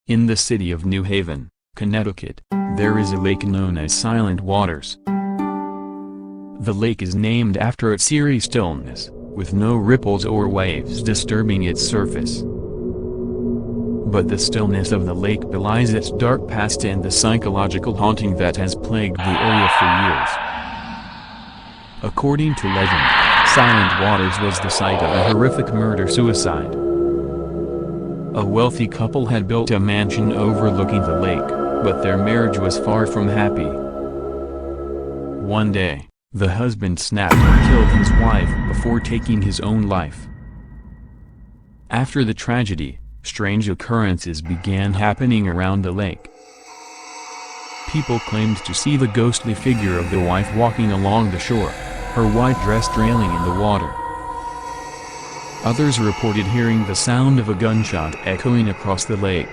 In the city of New Haven, Connecticut, there is a lake known as Silent Waters. The lake is named after its eerie stillness, with no ripples or waves disturbing its surface. But the stillness of the lake belies its dark past and the psychological haunting that has plagued the area for years. According to legend, Silent Waters was the site of a horrific murder-suicide. A wealthy couple had built a mansion overlooking the lake, but their marriage was far from happy. One day, the husband snapped and killed his wife before taking his own life. After the tragedy, strange occurrences began happening around the lake. People claimed to see the ghostly figure of the wife walking along the shore, her white dress trailing in the water. Others reported hearing the sound of a gunshot echoing across the lake.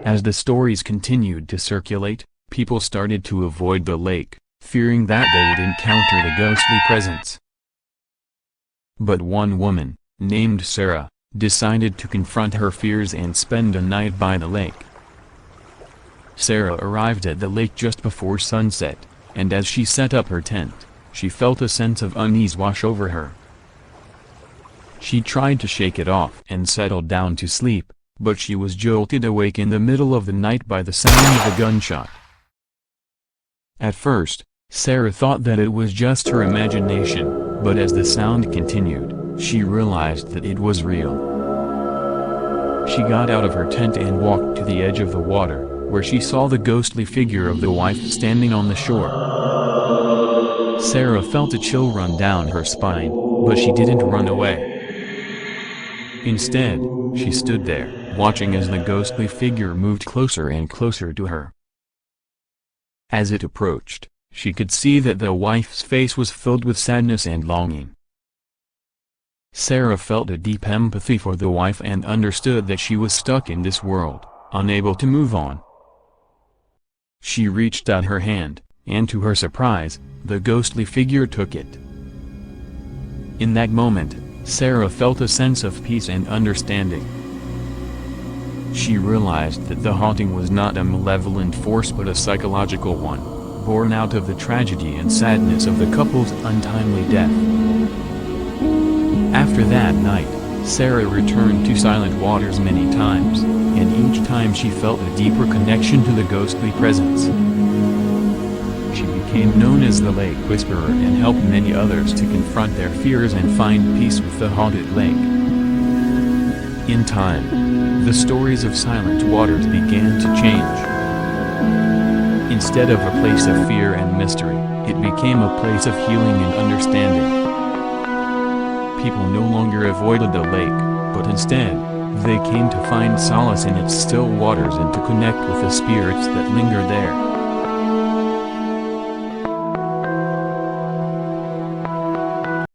As the stories continued to circulate, people started to avoid the lake, fearing that they would encounter the ghostly presence. But one woman, named Sarah, decided to confront her fears and spend a night by the lake. Sarah arrived at the lake just before sunset, and as she set up her tent, she felt a sense of unease wash over her. She tried to shake it off and settled down to sleep, but she was jolted awake in the middle of the night by the sound of a gunshot. At first, Sarah thought that it was just her imagination, but as the sound continued, she realized that it was real. She got out of her tent and walked to the edge of the water, where she saw the ghostly figure of the wife standing on the shore. Sarah felt a chill run down her spine, but she didn't run away. Instead, she stood there, watching as the ghostly figure moved closer and closer to her. As it approached, she could see that the wife's face was filled with sadness and longing. Sarah felt a deep empathy for the wife and understood that she was stuck in this world, unable to move on. She reached out her hand, and to her surprise, the ghostly figure took it. In that moment, Sarah felt a sense of peace and understanding. She realized that the haunting was not a malevolent force but a psychological one, born out of the tragedy and sadness of the couple's untimely death. After that night, Sarah returned to Silent Waters many times, and each time she felt a deeper connection to the ghostly presence. She became known as the Lake Whisperer and helped many others to confront their fears and find peace with the haunted lake. In time, the stories of Silent Waters began to change. Instead of a place of fear and mystery, it became a place of healing and understanding. People no longer avoided the lake, but instead, they came to find solace in its still waters and to connect with the spirits that linger there.